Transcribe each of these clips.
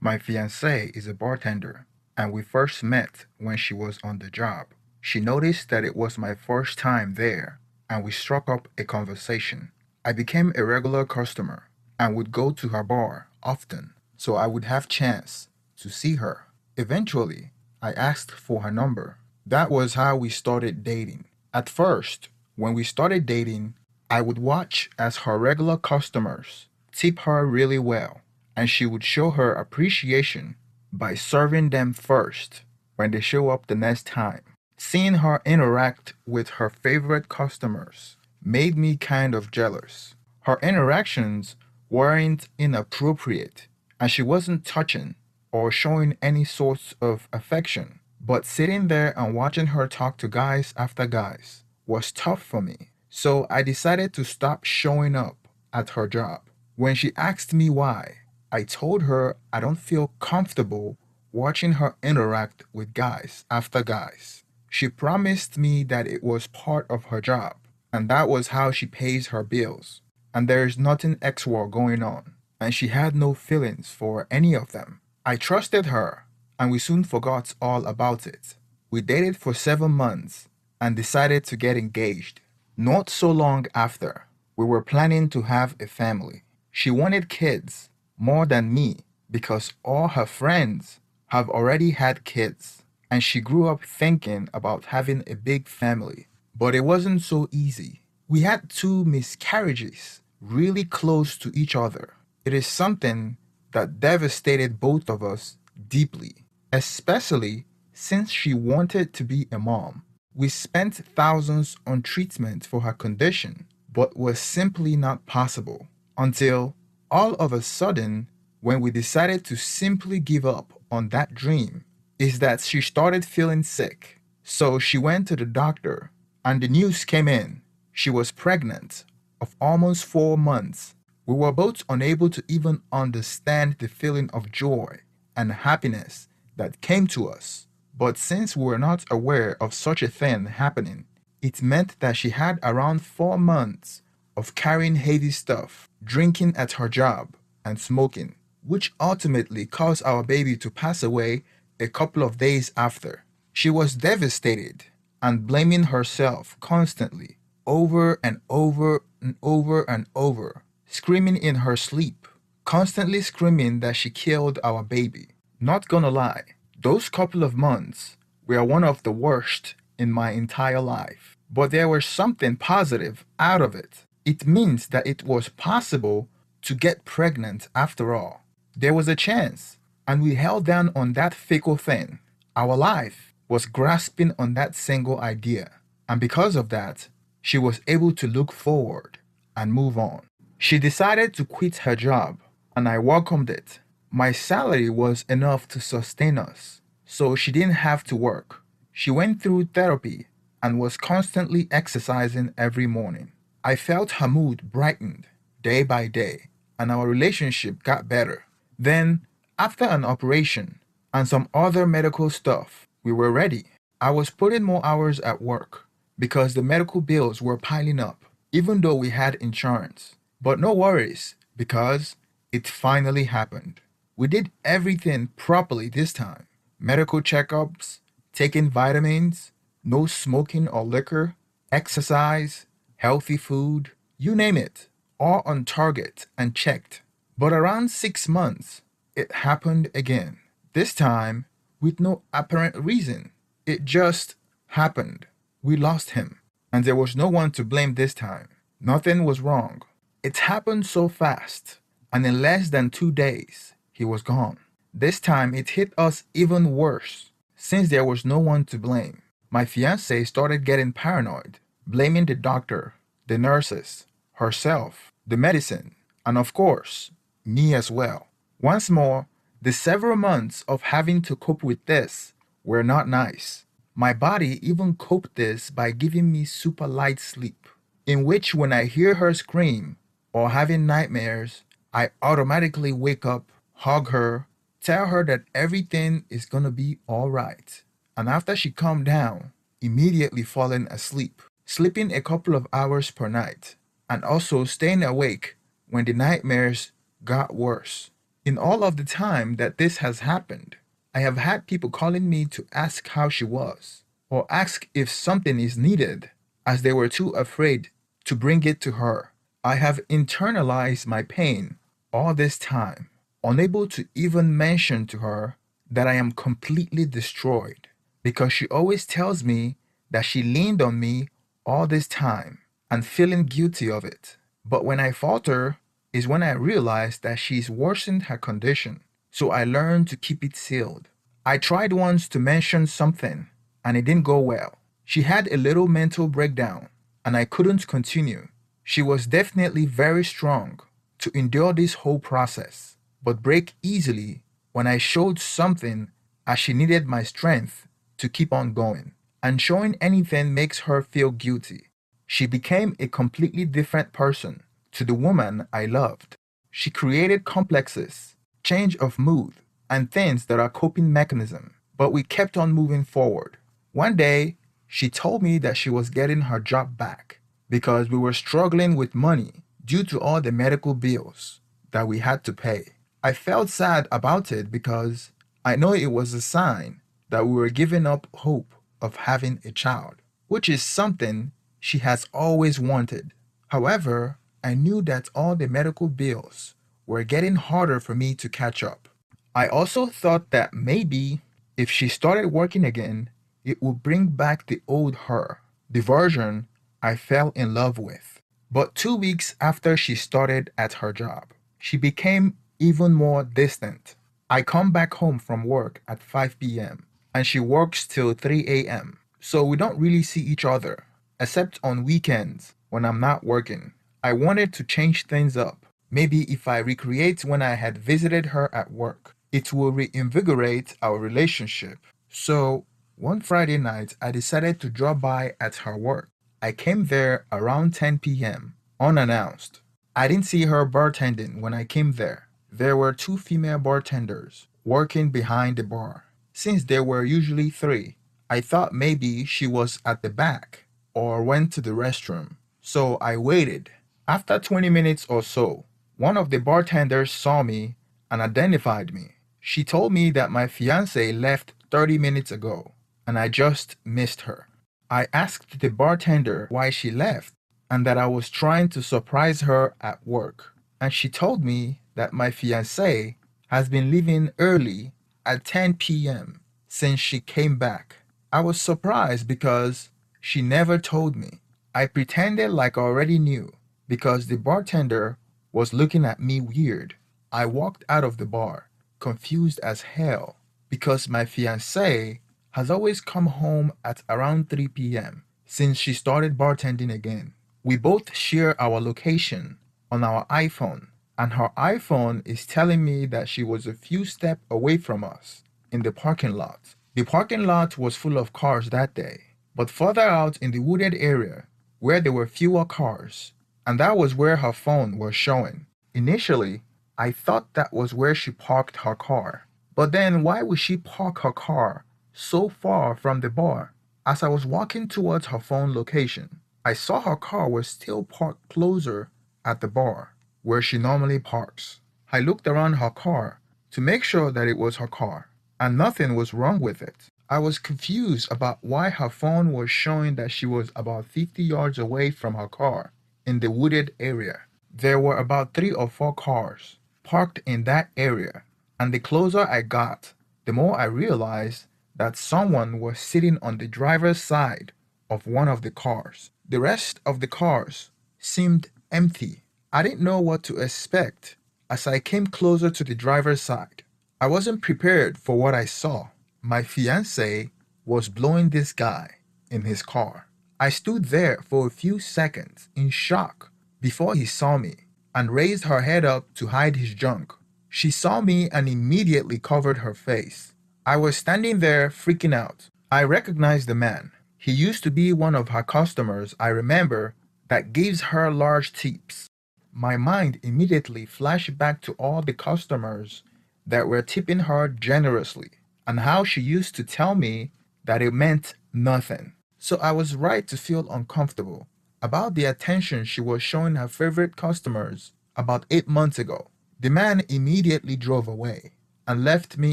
My fiancée is a bartender, and we first met when she was on the job. She noticed that it was my first time there, and we struck up a conversation. I became a regular customer and would go to her bar often, so I would have chance to see her. Eventually, I asked for her number. That was how we started dating. At first, when we started dating, I would watch as her regular customers tip her really well, and she would show her appreciation by serving them first when they show up the next time. Seeing her interact with her favorite customers made me kind of jealous. Her interactions weren't inappropriate, and she wasn't touching or showing any sorts of affection. But sitting there and watching her talk to guys after guys was tough for me. So I decided to stop showing up at her job. When she asked me why, I told her I don't feel comfortable watching her interact with guys after guys. She promised me that it was part of her job, and that was how she pays her bills. And there is nothing extra going on, and she had no feelings for any of them. I trusted her, and we soon forgot all about it. We dated for 7 months and decided to get engaged. Not so long after, we were planning to have a family. She wanted kids more than me because all her friends have already had kids, and she grew up thinking about having a big family. But it wasn't so easy. We had two miscarriages really close to each other. It is something that devastated both of us deeply, especially since she wanted to be a mom. We spent thousands on treatment for her condition, but was simply not possible until all of a sudden, when we decided to simply give up on that dream, is that she started feeling sick. So she went to the doctor, and the news came in. She was pregnant of almost 4 months. We were both unable to even understand the feeling of joy and happiness that came to us. But since we were not aware of such a thing happening, it meant that she had around 4 months of carrying heavy stuff, drinking at her job, and smoking, which ultimately caused our baby to pass away a couple of days after. She was devastated and blaming herself constantly, over and over and over and over, screaming in her sleep, constantly screaming that she killed our baby. Not gonna lie, those couple of months were one of the worst in my entire life. But there was something positive out of it. It means that it was possible to get pregnant after all. There was a chance, and we held down on that fickle thing. Our life was grasping on that single idea, and because of that, she was able to look forward and move on. She decided to quit her job, and I welcomed it. My salary was enough to sustain us, so she didn't have to work. She went through therapy and was constantly exercising every morning. I felt her mood brightened day by day, and our relationship got better. Then, after an operation and some other medical stuff, we were ready. I was putting more hours at work because the medical bills were piling up, even though we had insurance. But no worries, because it finally happened. We did everything properly this time: medical checkups, taking vitamins, no smoking or liquor, exercise, healthy food, you name it, all on target and checked. But around 6 months, it happened again. This time, with no apparent reason. It just happened. We lost him, and there was no one to blame this time. Nothing was wrong. It happened so fast, and in less than 2 days, he was gone. This time, it hit us even worse, since there was no one to blame. My fiancée started getting paranoid, blaming the doctor, the nurses, herself, the medicine, and of course, me as well. Once more, the several months of having to cope with this were not nice. My body even coped this by giving me super light sleep, in which when I hear her scream or having nightmares, I automatically wake up, hug her, tell her that everything is gonna be alright. And after she calmed down, immediately falling asleep, sleeping a couple of hours per night, and also staying awake when the nightmares got worse. In all of the time that this has happened, I have had people calling me to ask how she was, or ask if something is needed, as they were too afraid to bring it to her. I have internalized my pain all this time, unable to even mention to her that I am completely destroyed, because she always tells me that she leaned on me all this time and feeling guilty of it. But when I falter is when I realize that she's worsened her condition, so I learned to keep it sealed. I tried once to mention something and it didn't go well. She had a little mental breakdown and I couldn't continue. She was definitely very strong to endure this whole process, but break easily when I showed something as she needed my strength to keep on going. And showing anything makes her feel guilty. She became a completely different person to the woman I loved. She created complexes, change of mood, and things that are coping mechanism. But we kept on moving forward. One day, she told me that she was getting her job back because we were struggling with money due to all the medical bills that we had to pay. I felt sad about it because I know it was a sign that we were giving up hope of having a child, which is something she has always wanted. However, I knew that all the medical bills were getting harder for me to catch up. I also thought that maybe if she started working again, it would bring back the old her, the version I fell in love with. But 2 weeks after she started at her job, she became even more distant. I come back home from work at 5 p.m. and she works till 3 a.m. So we don't really see each other, except on weekends when I'm not working. I wanted to change things up. Maybe if I recreate when I had visited her at work, it will reinvigorate our relationship. So, one Friday night, I decided to drop by at her work. I came there around 10 p.m., unannounced. I didn't see her bartending when I came there. There were two female bartenders working behind the bar. Since there were usually three, I thought maybe she was at the back or went to the restroom. So I waited. After 20 minutes or so, one of the bartenders saw me and identified me. She told me that my fiancée left 30 minutes ago and I just missed her. I asked the bartender why she left and that I was trying to surprise her at work. And she told me that my fiancé has been leaving early at 10 p.m. since she came back. I was surprised because she never told me. I pretended like I already knew because the bartender was looking at me weird. I walked out of the bar, confused as hell, because my fiancée has always come home at around 3 p.m. since she started bartending again. We both share our location on our iPhone, and her iPhone is telling me that she was a few steps away from us in the parking lot. The parking lot was full of cars that day, but further out in the wooded area where there were fewer cars, and that was where her phone was showing. Initially, I thought that was where she parked her car. But then why would she park her car so far from the bar? As I was walking towards her phone location, I saw her car was still parked closer at the bar, where she normally parks. I looked around her car to make sure that it was her car, and nothing was wrong with it. I was confused about why her phone was showing that she was about 50 yards away from her car in the wooded area. There were about 3 or 4 cars parked in that area, and the closer I got, the more I realized that someone was sitting on the driver's side of one of the cars. The rest of the cars seemed empty. I didn't know what to expect as I came closer to the driver's side. I wasn't prepared for what I saw. My fiancé was blowing this guy in his car. I stood there for a few seconds in shock before he saw me and raised her head up to hide his junk. She saw me and immediately covered her face. I was standing there freaking out. I recognized the man. He used to be one of her customers I remember that gives her large tips. My mind immediately flashed back to all the customers that were tipping her generously and how she used to tell me that it meant nothing. So I was right to feel uncomfortable about the attention she was showing her favorite customers about 8 months ago. The man immediately drove away and left me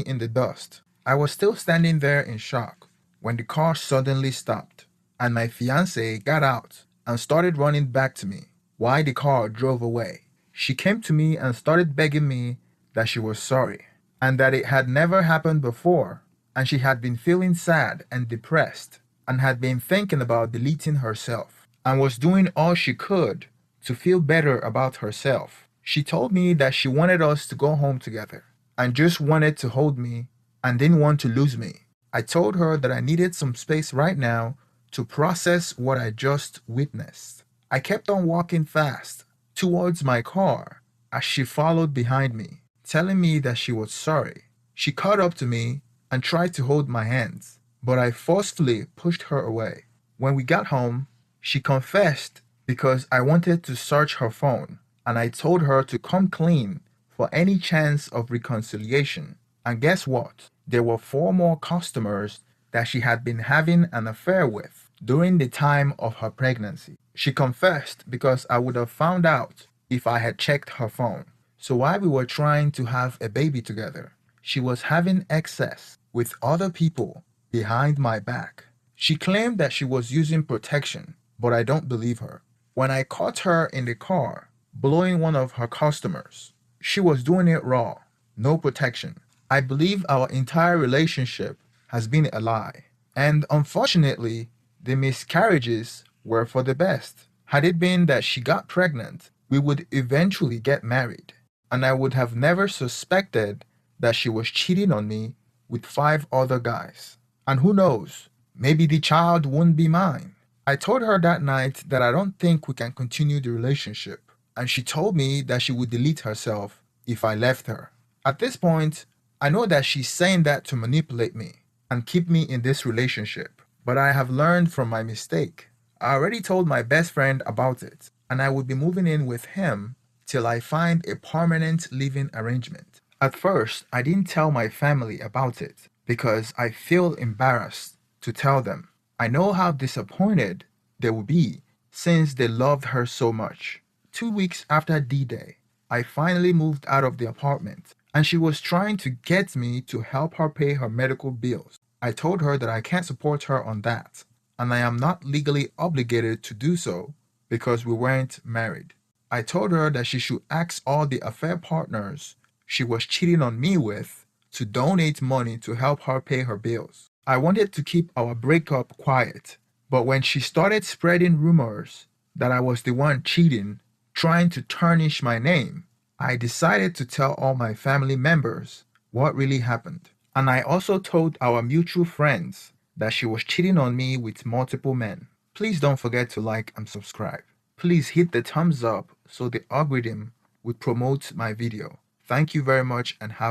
in the dust. I was still standing there in shock when the car suddenly stopped, and my fiancée got out and started running back to me while the car drove away. She came to me and started begging me that she was sorry and that it had never happened before, and she had been feeling sad and depressed and had been thinking about deleting herself and was doing all she could to feel better about herself. She told me that she wanted us to go home together and just wanted to hold me and didn't want to lose me. I told her that I needed some space right now to process what I just witnessed. I kept on walking fast towards my car as she followed behind me, telling me that she was sorry. She caught up to me and tried to hold my hands, but I forcefully pushed her away. When we got home, she confessed because I wanted to search her phone, and I told her to come clean for any chance of reconciliation. And guess what? There were 4 more customers that she had been having an affair with during the time of her pregnancy. She confessed because I would have found out if I had checked her phone. So while we were trying to have a baby together, she was having excess with other people behind my back. She claimed that she was using protection, but I don't believe her. When I caught her in the car blowing one of her customers, she was doing it raw, no protection. I believe our entire relationship has been a lie, and unfortunately, the miscarriages were for the best. Had it been that she got pregnant, we would eventually get married, and I would have never suspected that she was cheating on me with 5 other guys. And who knows, maybe the child wouldn't be mine. I told her that night that I don't think we can continue the relationship, and she told me that she would delete herself if I left her. At this point, I know that she's saying that to manipulate me and keep me in this relationship, but I have learned from my mistake. I already told my best friend about it, and I would be moving in with him till I find a permanent living arrangement. At first, I didn't tell my family about it because I feel embarrassed to tell them. I know how disappointed they will be since they loved her so much. 2 weeks after D-Day, I finally moved out of the apartment, and she was trying to get me to help her pay her medical bills. I told her that I can't support her on that, and I am not legally obligated to do so because we weren't married. I told her that she should ask all the affair partners she was cheating on me with to donate money to help her pay her bills. I wanted to keep our breakup quiet, but when she started spreading rumors that I was the one cheating, trying to tarnish my name, I decided to tell all my family members what really happened. And I also told our mutual friends that she was cheating on me with multiple men. Please don't forget to like and subscribe. Please hit the thumbs up so the algorithm will promote my video. Thank you very much and have